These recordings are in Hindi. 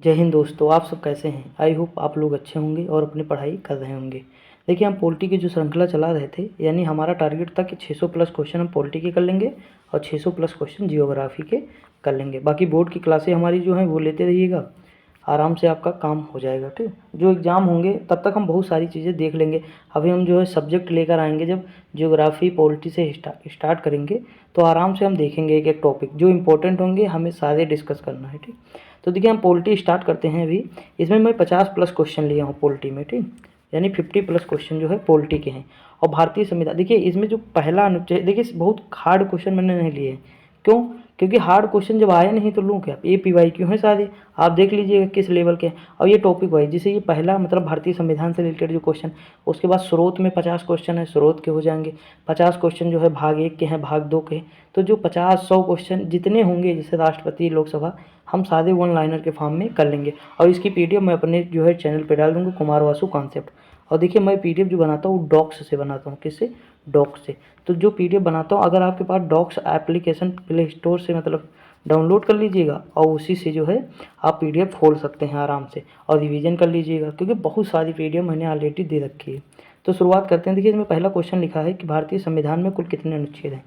जय हिंद दोस्तों, आप सब कैसे हैं। आई होप आप लोग अच्छे होंगे और अपनी पढ़ाई कर रहे होंगे। देखिए, हम पॉलिटी की जो श्रृंखला चला रहे थे, यानी हमारा टारगेट था कि 600 प्लस क्वेश्चन हम पॉलिटी के कर लेंगे और 600 प्लस क्वेश्चन जियोग्राफी के कर लेंगे। बाकी बोर्ड की क्लासें हमारी जो हैं वो लेते रहिएगा, आराम से आपका काम हो जाएगा। ठीक, जो एग्ज़ाम होंगे तब तक हम बहुत सारी चीज़ें देख लेंगे। अभी हम जो है सब्जेक्ट लेकर आएंगे, जब जियोग्राफी पॉलिटी से स्टार्ट करेंगे तो आराम से हम देखेंगे एक एक टॉपिक, जो इंपॉर्टेंट होंगे हमें सारे डिस्कस करना है। ठीक, तो देखिए हम पॉलिटी स्टार्ट करते हैं अभी। इसमें मैं 50 प्लस क्वेश्चन लिया हूँ पॉलिटी में। ठीक, यानी 50 प्लस क्वेश्चन जो है पॉलिटी के हैं। और भारतीय संविधान, देखिए इसमें जो पहला अनुच्छेद, देखिए बहुत हार्ड क्वेश्चन मैंने नहीं लिए हैं। क्यों? क्योंकि हार्ड क्वेश्चन जब आए नहीं तो लूँ क्या, ये PYQ हैं सारे, आप देख लीजिएगा किस लेवल के हैं। और ये टॉपिक वाइज, जैसे ये पहला मतलब भारतीय संविधान से रिलेटेड जो क्वेश्चन, उसके बाद स्रोत में 50 क्वेश्चन है, स्रोत के हो जाएंगे। 50 क्वेश्चन जो है भाग 1 के हैं, भाग 2 के। तो जो 50-100 क्वेश्चन जितने होंगे, जैसे राष्ट्रपति, लोकसभा, हम सारे वन लाइनर के फॉर्म में कर लेंगे। और इसकी PDF मैं अपने जो है चैनल पे डाल दूँगा, कुमार वासु कॉन्सेप्ट। और देखिए मैं PDF जो बनाता हूँ डॉक्स से बनाता हूँ। किससे? डॉक्स से। तो जो PDF बनाता हूँ, अगर आपके पास डॉक्स एप्लीकेशन प्ले स्टोर से मतलब डाउनलोड कर लीजिएगा और उसी से जो है आप PDF खोल सकते हैं आराम से और रिवीजन कर लीजिएगा, क्योंकि बहुत सारी PDF मैंने ऑलरेडी दे रखी है। तो शुरुआत करते हैं। देखिए इसमें पहला क्वेश्चन लिखा है कि भारतीय संविधान में कुल कितने अनुच्छेद हैं।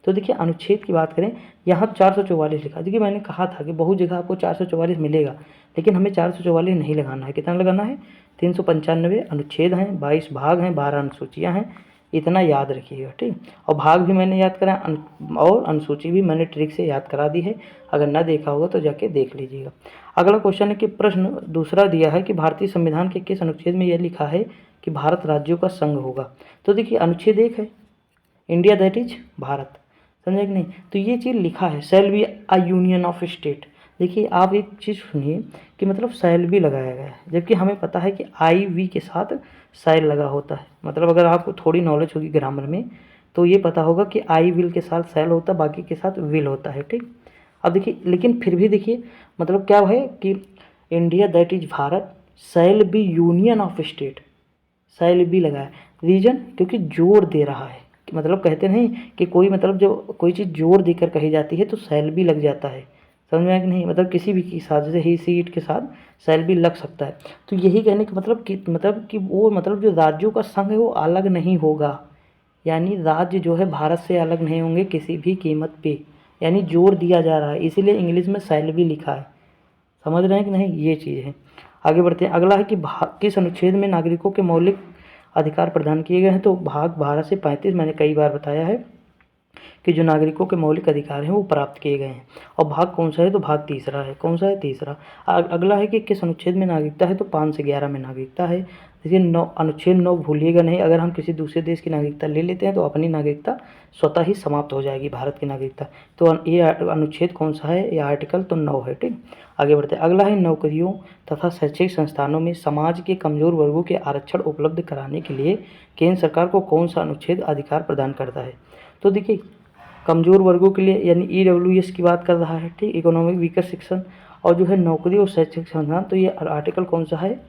तो देखिए अनुच्छेद की बात करें, यहाँ 444 लिखा। देखिए मैंने कहा था कि बहुत जगह आपको 444 मिलेगा, लेकिन हमें 444 नहीं लगाना है। कितना लगाना है? 395 अनुच्छेद हैं, 22 भाग हैं, 12 अनुसूचियाँ हैं। इतना याद रखिएगा। ठीक, और भाग भी मैंने याद करा और अनुसूची भी मैंने ट्रिक से याद करा दी है। अगर ना देखा होगा तो जाके देख लीजिएगा। अगला क्वेश्चन है कि प्रश्न दूसरा दिया है कि भारतीय संविधान के किस अनुच्छेद में यह लिखा है कि भारत राज्यों का संघ होगा। तो देखिए अनुच्छेद 1 है, इंडिया दैट इज भारत। समझे कि नहीं? तो ये चीज़ लिखा है, shall be a union of state. देखिए आप एक चीज़ सुनिए कि मतलब शैल भी लगाया गया है, जबकि हमें पता है कि IV के साथ शैल लगा होता है। मतलब अगर आपको थोड़ी नॉलेज होगी ग्रामर में तो ये पता होगा कि आई विल के साथ शैल होता है, बाकी के साथ विल होता है। ठीक, अब देखिए लेकिन फिर भी देखिए मतलब क्या है कि India that is Bharat shall be Union of State, shall भी लगाया। रीजन, क्योंकि जोर दे रहा है। मतलब कहते नहीं कि कोई मतलब जो कोई चीज़ जोर देकर कही जाती है तो शैल भी लग जाता है। समझ में आया कि नहीं? मतलब किसी भी के साथ, जैसे ही सीट के साथ शैल भी लग सकता है। तो यही कहने का मतलब कि वो मतलब जो राज्यों का संघ है वो अलग नहीं होगा, यानी राज्य जो है भारत से अलग नहीं होंगे किसी भी कीमत पे। यानी जोर दिया जा रहा है, इसीलिए इंग्लिश में शैल भी लिखा है। समझ रहे हैं कि नहीं? ये चीज़ है। आगे बढ़ते हैं। अगला है कि किस अनुच्छेद में नागरिकों के मौलिक अधिकार प्रदान किए गए हैं। तो भाग 12 से 35 मैंने कई बार बताया है कि जो नागरिकों के मौलिक अधिकार हैं वो प्राप्त किए गए हैं। और भाग कौन सा है? तो भाग तीसरा है। कौन सा है? तीसरा। अगला है कि किस अनुच्छेद में नागरिकता है। तो 5 से 11 में नागरिकता है। देखिए अनुच्छेद 9 भूलिएगा नहीं। अगर हम किसी दूसरे देश की नागरिकता ले लेते हैं तो अपनी नागरिकता स्वतः ही समाप्त हो जाएगी, भारत की नागरिकता। तो ये अनुच्छेद कौन सा है? ये आर्टिकल तो 9 है। ठीक, आगे बढ़ते हैं। अगला है नौकरियों तथा शैक्षिक संस्थानों में समाज के कमजोर वर्गों के आरक्षण उपलब्ध कराने के लिए केंद्र सरकार को कौन सा अनुच्छेद अधिकार प्रदान करता है। तो देखिए कमज़ोर वर्गों के लिए यानी EWS की बात कर रहा है। ठीक, इकोनॉमिक वीकर सेक्शन। और जो है नौकरी और शैक्षिक संस्थान, तो ये आर्टिकल कौन सा है?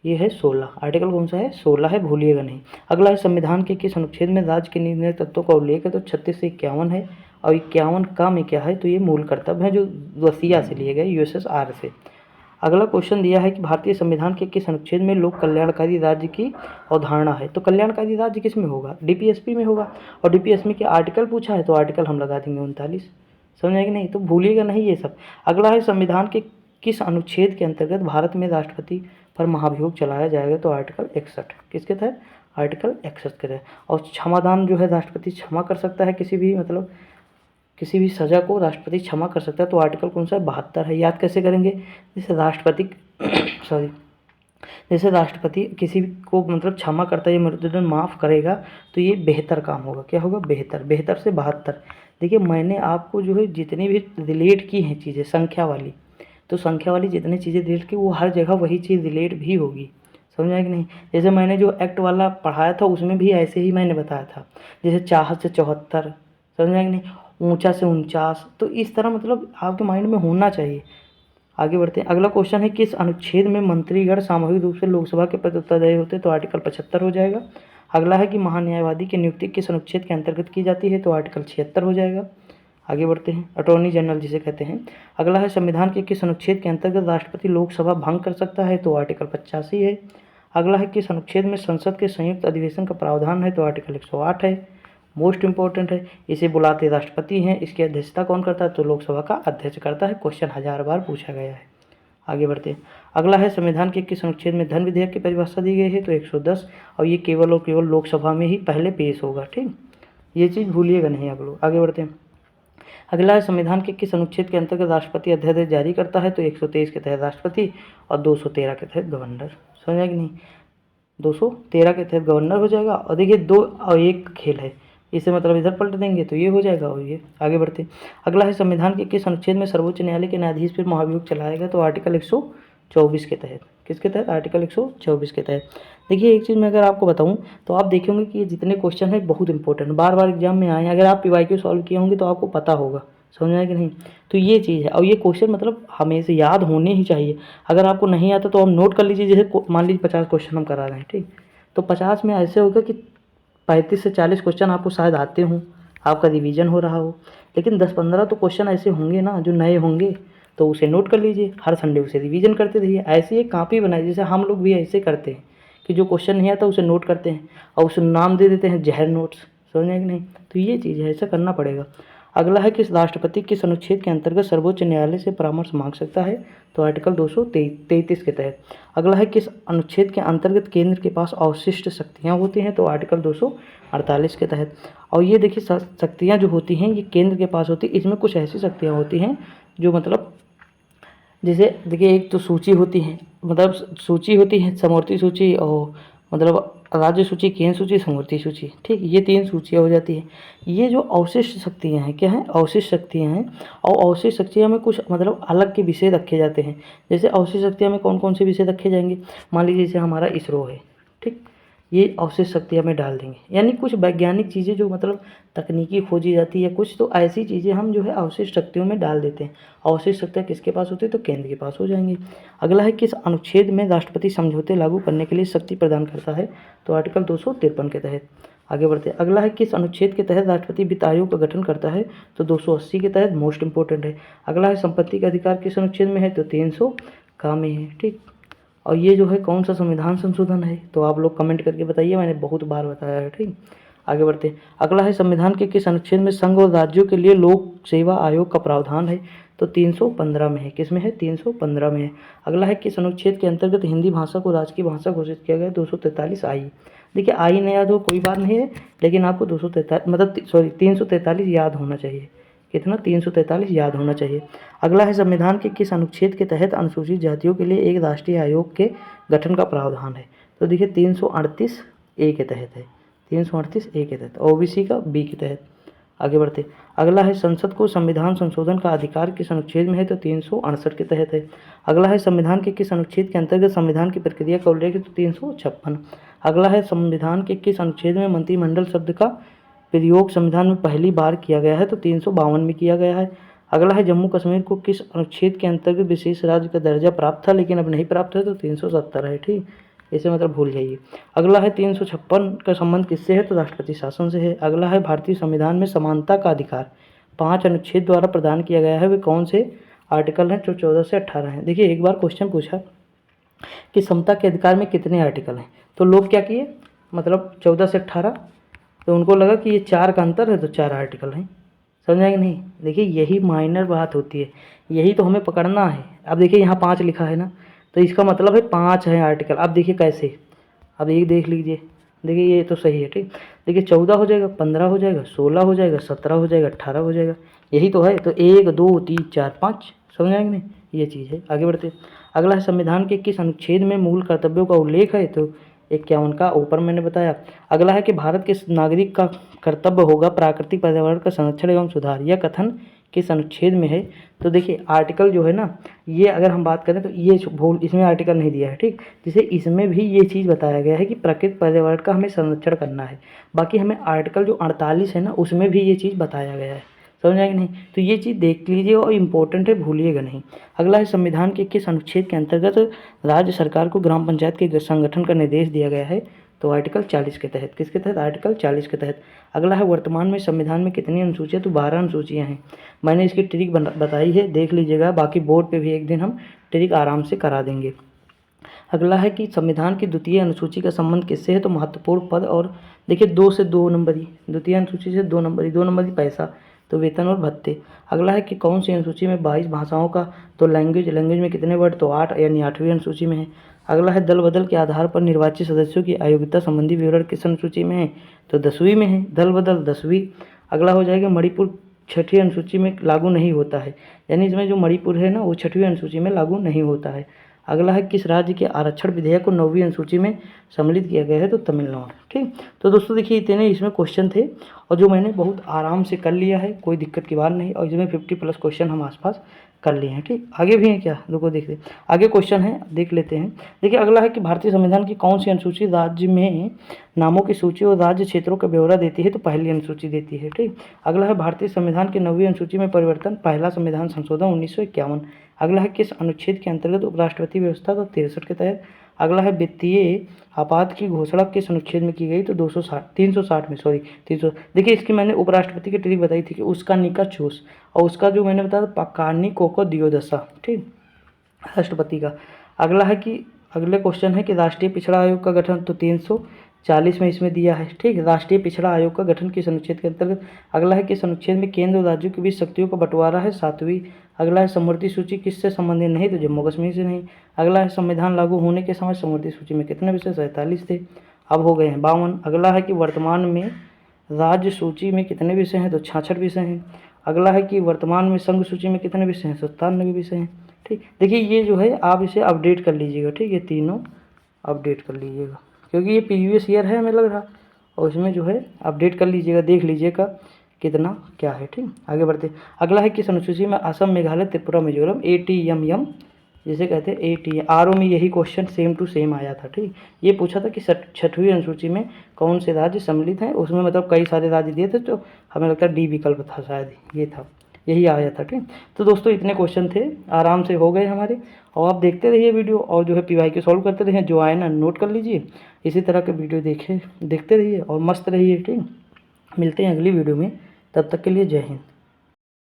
ये है 16। आर्टिकल कौन सा है? 16 है, भूलिएगा नहीं। अगला है संविधान के किस अनुच्छेद में राज्य के निर्णय तत्वों का उल्लेख है। तो 36 से 51 है। और 51 का में क्या है? तो ये मूल कर्तव्य है जो रसिया से लिए गए, USSR से। अगला क्वेश्चन दिया है कि भारतीय संविधान के किस अनुच्छेद में लोक कल्याणकारी राज्य की अवधारणा है। तो कल्याणकारी राज्य किस में होगा? DPSP में होगा। और DPSP के आर्टिकल पूछा है तो आर्टिकल हम लगा देंगे 39। समझ आए कि नहीं? तो भूलिएगा नहीं ये सब। अगला है संविधान के किस अनुच्छेद के अंतर्गत भारत में राष्ट्रपति पर महाभियोग चलाया जाएगा। तो आर्टिकल 61। किसके तहत? आर्टिकल 61 के तहत। और क्षमादान जो है राष्ट्रपति क्षमा कर सकता है, किसी भी मतलब किसी भी सज़ा को राष्ट्रपति क्षमा कर सकता है। तो आर्टिकल कौन सा है? 72 है। याद कैसे करेंगे? जैसे राष्ट्रपति सॉरी जैसे राष्ट्रपति किसी को मतलब क्षमा करता है, ये मृत्युदंड माफ़ करेगा, तो ये बेहतर काम होगा। क्या होगा? बेहतर। बेहतर से 72। देखिए मैंने आपको जो है जितनी भी रिलेट की हैं चीज़ें संख्या वाली, तो संख्या वाली जितनी चीज़ें रिलेट की वो हर जगह वही चीज़ रिलेट भी होगी। समझ आया कि नहीं? जैसे मैंने जो एक्ट वाला पढ़ाया था उसमें भी ऐसे ही मैंने बताया था। जैसे चाहत से 74, समझ आया कि नहीं? ऊंचा से 49। तो इस तरह मतलब आपके माइंड में होना चाहिए। आगे बढ़ते हैं। अगला क्वेश्चन है किस अनुच्छेद में मंत्रीगण सामूहिक रूप से लोकसभा के प्रति उत्तरदायी होते हैं। तो आर्टिकल 75 हो जाएगा। अगला है कि महान्यायवादी की नियुक्ति किस अनुच्छेद के अंतर्गत की जाती है। तो आर्टिकल 76 हो जाएगा। आगे बढ़ते हैं, अटॉर्नी जनरल जिसे कहते हैं। अगला है संविधान के किस अनुच्छेद के अंतर्गत राष्ट्रपति लोकसभा भंग कर सकता है, तो आर्टिकल 85 है। अगला है किस अनुच्छेद में संसद के संयुक्त अधिवेशन का प्रावधान है, तो आर्टिकल 108 है। मोस्ट इंपॉर्टेंट है, इसे बुलाते राष्ट्रपति हैं, इसकी अध्यक्षता कौन करता है, तो लोकसभा का अध्यक्ष करता है। क्वेश्चन 1000 बार पूछा गया है। आगे बढ़ते हैं, अगला है संविधान के किस अनुच्छेद में धन विधेयक की परिभाषा दी गई है, तो 110, और ये केवल और केवल लोकसभा में ही पहले पेश होगा। ठीक, ये चीज़ भूलिएगा नहीं आप लोग। आगे बढ़ते हैं, अगला है संविधान के किस अनुच्छेद के अंतर्गत राष्ट्रपति अध्यादेश जारी करता है, तो 123 के तहत राष्ट्रपति और 213 के तहत गवर्नर। समझा कि नहीं, 213 के तहत गवर्नर हो जाएगा। और देखिए 2 और 1 खेल है, इसे मतलब इधर पलट देंगे तो ये हो जाएगा और ये। आगे बढ़ते, अगला है संविधान के किस अनुच्छेद में सर्वोच्च न्यायालय के न्यायाधीश पर महाभियोग चलाएगा, तो आर्टिकल 124 के तहत। किसके तहत, आर्टिकल 124 के तहत। देखिए एक चीज़ मैं अगर आपको बताऊं तो आप देखेंगे कि ये जितने क्वेश्चन हैं बहुत इंपॉर्टेंट, बार बार एग्जाम में आए हैं। अगर आप पीवाईक्यू सॉल्व किए होंगे तो आपको पता होगा, समझ आए कि नहीं। तो ये चीज़ है, और ये क्वेश्चन मतलब हमेशा याद होने ही चाहिए। अगर आपको नहीं आता तो आप नोट कर लीजिए, जैसे मान लीजिए 50 क्वेश्चन हम करा रहे हैं, ठीक, तो 50 में ऐसे होगा कि 35 से 40 क्वेश्चन आपको शायद आते हों, आपका रिवीजन हो रहा हो, लेकिन 10-15 तो क्वेश्चन ऐसे होंगे ना जो नए होंगे, तो उसे नोट कर लीजिए, हर संडे उसे रिवीजन करते रहिए। ऐसी एक कॉपी बनाइए, जैसे हम लोग भी ऐसे करते हैं कि जो क्वेश्चन नहीं आता उसे नोट करते हैं और उसे नाम दे देते हैं जहर नोट्स, समझे कि नहीं। तो ये चीज़ है, ऐसा करना पड़ेगा। अगला है किस राष्ट्रपति किस अनुच्छेद के अंतर्गत सर्वोच्च न्यायालय से परामर्श मांग सकता है, तो आर्टिकल 233 के तहत। अगला है किस अनुच्छेद के अंतर्गत केंद्र के पास अवशिष्ट शक्तियाँ होती हैं, तो आर्टिकल 248 के तहत। और ये देखिए शक्तियाँ जो होती हैं ये केंद्र के पास होती है, इसमें कुछ ऐसी शक्तियाँ होती हैं जो मतलब जैसे देखिए एक तो सूची होती है, मतलब सूची होती है, समवर्ती सूची और मतलब राज्य सूची, केंद्र सूची, समवर्ती सूची, ठीक, ये 3 सूचियाँ हो जाती हैं। ये जो अवशिष्ट शक्तियाँ हैं, क्या हैं, अवशिष्ट शक्तियाँ हैं। और अवशिष्ट शक्तियाँ में कुछ मतलब अलग के विषय रखे जाते हैं। जैसे अवशिष्ट शक्तियाँ में कौन कौन से विषय रखे जाएंगे, मान लीजिए जैसे हमारा इसरो है, ठीक, ये अवशिष्ट शक्तियाँ में डाल देंगे। यानी कुछ वैज्ञानिक चीज़ें जो मतलब तकनीकी खोजी जाती है कुछ, तो ऐसी चीज़ें हम जो है अवशिष्ट शक्तियों में डाल देते हैं। अवशिष्ट शक्तियाँ किसके पास होती है, तो केंद्र के पास हो जाएंगी। अगला है किस अनुच्छेद में राष्ट्रपति समझौते लागू करने के लिए शक्ति प्रदान करता है, तो आर्टिकल 253 के तहत। आगे बढ़ते हैं, अगला है किस अनुच्छेद के तहत राष्ट्रपति वित्त आयोग का गठन करता है, तो 280 के तहत, मोस्ट इंपॉर्टेंट है। अगला है संपत्ति का अधिकार किस अनुच्छेद में है, तो 300 का में है, ठीक। और ये जो है कौन सा संविधान संशोधन है, तो आप लोग कमेंट करके बताइए, मैंने बहुत बार बताया है, ठीक। आगे बढ़ते हैं, अगला है संविधान के किस अनुच्छेद में संघ और राज्यों के लिए लोक सेवा आयोग का प्रावधान है, तो 315 में है। किस में है, 315 में है। अगला है किस अनुच्छेद के अंतर्गत हिंदी भाषा को राजकीय भाषा घोषित किया गया, 243 आई। देखिए आई न याद हो कोई बात नहीं है, लेकिन आपको 243 मतलब 343 याद होना चाहिए। कितना, 343 याद होना चाहिए। अगला है संविधान के किस अनुच्छेद के तहत अनुसूचित जातियों के लिए एक राष्ट्रीय आयोग के गठन का प्रावधान है, तो देखिए 338 ए के तहत है, 338 ए के तहत। ओबीसी का बी के तहत। आगे बढ़ते, अगला है संसद को संविधान संशोधन का अधिकार किस अनुच्छेद में है, तो 368 के तहत है। अगला है संविधान के किस अनुच्छेद के अंतर्गत संविधान की प्रक्रिया का उल्लेख है, तो 356। अगला है संविधान के किस अनुच्छेद में मंत्रिमंडल शब्द का प्रयोग संविधान में पहली बार किया गया है, तो 352 में किया गया है। अगला है जम्मू कश्मीर को किस अनुच्छेद के अंतर्गत विशेष राज्य का दर्जा प्राप्त था लेकिन अब नहीं प्राप्त है, तो 370 है, ठीक, इसे मतलब भूल जाइए। अगला है 356 का संबंध किससे है, तो राष्ट्रपति शासन से है। अगला है भारतीय संविधान में समानता का अधिकार 5 अनुच्छेद द्वारा प्रदान किया गया है, वे कौन से आर्टिकल हैं, जो 14 से 18 हैं। देखिए एक बार क्वेश्चन पूछा कि समता के अधिकार में कितने आर्टिकल हैं, तो लोग क्या किए, मतलब 14 से 18, तो उनको लगा कि ये 4 का अंतर है तो 4 आर्टिकल हैं, समझा कि नहीं। देखिए यही माइनर बात होती है, यही तो हमें पकड़ना है। अब देखिए यहाँ 5 लिखा है ना, तो इसका मतलब है 5 है आर्टिकल। अब देखिए कैसे, अब ये देख लीजिए, देखिए ये तो सही है, ठीक। देखिए 14 हो जाएगा, 15 हो जाएगा, 16 हो जाएगा, 17 हो जाएगा, 18 हो जाएगा, यही तो है। तो 1 2 3 4 5, समझ आएंगे नहीं, ये चीज़ है। आगे बढ़ते, अगला है संविधान के किस अनुच्छेद में मूल कर्तव्यों का उल्लेख है, तो 51 का, ऊपर मैंने बताया। अगला है कि भारत के नागरिक का कर्तव्य होगा प्राकृतिक पर्यावरण का संरक्षण एवं सुधार, यह कथन किस अनुच्छेद में है, तो देखिए आर्टिकल जो है ना, ये अगर हम बात करें तो ये भूल, इसमें आर्टिकल नहीं दिया है, ठीक। जैसे इसमें भी ये चीज़ बताया गया है कि प्राकृतिक पर्यावरण का हमें संरक्षण करना है। बाकी हमें आर्टिकल जो 48 है ना, उसमें भी ये चीज़ बताया गया है, समझ आएगी नहीं। तो ये चीज़ देख लीजिए और इम्पोर्टेंट है, भूलिएगा नहीं। अगला है संविधान के किस अनुच्छेद के अंतर्गत राज्य सरकार को ग्राम पंचायत के संगठन का निर्देश दिया गया है, तो आर्टिकल 40 के तहत, किसके तहत? आर्टिकल 40 के तहत। अगला है वर्तमान में संविधान में कितनी अनुसूचियाँ? तो 12 अनुसूचियाँ हैं। मैंने इसकी ट्रिक बताई है, देख लीजिएगा। बाकी बोर्ड पे भी एक दिन हम ट्रिक आराम से करा देंगे। अगला है कि संविधान की द्वितीय अनुसूची का संबंध किससे है? तो महत्वपूर्ण पद और देखिए 2 से 2 नंबरी, द्वितीय अनुसूची से 2 नंबरी, 2 नंबरी पैसा, तो वेतन और भत्ते। अगला है कि कौन सी अनुसूची में 22 भाषाओं का? तो लैंग्वेज में कितने वर्ड? तो 8, यानी 8वीं अनुसूची में है। अगला है दल बदल के आधार पर निर्वाचित सदस्यों की अयोग्यता संबंधी विवरण किस अनुसूची में है? तो 10वीं में है। दल बदल 10वीं। अगला हो जाएगा मणिपुर 6ठी अनुसूची में लागू नहीं होता है, यानी इसमें जो मणिपुर है ना वो 6वीं अनुसूची में लागू नहीं होता है। अगला है किस राज्य के आरक्षण विधेयक को 9वीं अनुसूची में सम्मिलित किया गया है? तो तमिलनाडु। ठीक, तो दोस्तों देखिए इतने इसमें क्वेश्चन थे और जो मैंने बहुत आराम से कर लिया है, कोई दिक्कत की बात नहीं। और इसमें 50+ क्वेश्चन हम आसपास कर लिए हैं। ठीक, आगे भी हैं क्या? देखो देखते आगे क्वेश्चन है, देख लेते हैं। देखिए अगला है कि भारतीय संविधान की कौन सी अनुसूची राज्य में नामों की सूची और राज्य क्षेत्रों का ब्यौरा देती है? तो पहली अनुसूची देती है। ठीक, अगला है भारतीय संविधान की 9वीं अनुसूची में परिवर्तन, पहला संविधान संशोधन 1951। अगला है किस अनुच्छेद के अंतर्गत उपराष्ट्रपति व्यवस्था? तो 63 के तहत। अगला है वित्तीय आपात की घोषणा किस अनुच्छेद में की गई? तो 360 में, सॉरी 300। देखिए इसकी मैंने उपराष्ट्रपति की ट्रिक बताई थी कि उसका निका चूस, और उसका जो मैंने बताया पकानी कोको दियोदशा। ठीक, राष्ट्रपति का। अगला है कि अगले क्वेश्चन है कि राष्ट्रीय पिछड़ा आयोग का गठन, तो 340 में इसमें दिया है। ठीक, राष्ट्रीय पिछड़ा आयोग का गठन किस अनुच्छेद के अंतर्गत? अगला है किस अनुच्छेद में केंद्र और राज्यों के बीच शक्तियों का बंटवारा है? 7वीं। अगला है समवर्ती सूची किससे संबंधित नहीं? तो जम्मू कश्मीर से नहीं। अगला है संविधान लागू होने के समय समवर्ती सूची में कितने विषय? 47 थे, अब हो गए हैं 52। अगला है कि वर्तमान में राज्य सूची में कितने विषय हैं? तो 66 विषय हैं। अगला है कि वर्तमान में संघ सूची में कितने विषय हैं? 97 विषय हैं। ठीक, देखिए ये जो है आप इसे अपडेट कर लीजिएगा। ठीक, ये तीनों अपडेट कर लीजिएगा क्योंकि ये प्रीवियस ईयर है हमें लग रहा, और इसमें जो है अपडेट कर लीजिएगा, देख लीजिएगा कितना क्या है। ठीक, आगे बढ़ते। अगला है किस अनुसूची में असम, मेघालय, त्रिपुरा, मिजोरम, ATMM जिसे कहते हैं AT RO में यही क्वेश्चन सेम टू सेम आया था। ठीक, ये पूछा था कि 6वीं अनुसूची में कौन से राज्य सम्मिलित हैं, उसमें मतलब कई सारे राज्य दिए थे, तो हमें लगता है D विकल्प था शायद, ये था, यही आया था। ठीक, तो दोस्तों इतने क्वेश्चन थे, आराम से हो गए हमारे। और आप देखते रहिए वीडियो और जो है PYQ सॉल्व करते रहिए, जो आए ना नोट कर लीजिए, इसी तरह के वीडियो देखते रहिए और मस्त रहिए। ठीक, मिलते हैं अगली वीडियो में, तब तक के लिए जय हिंद।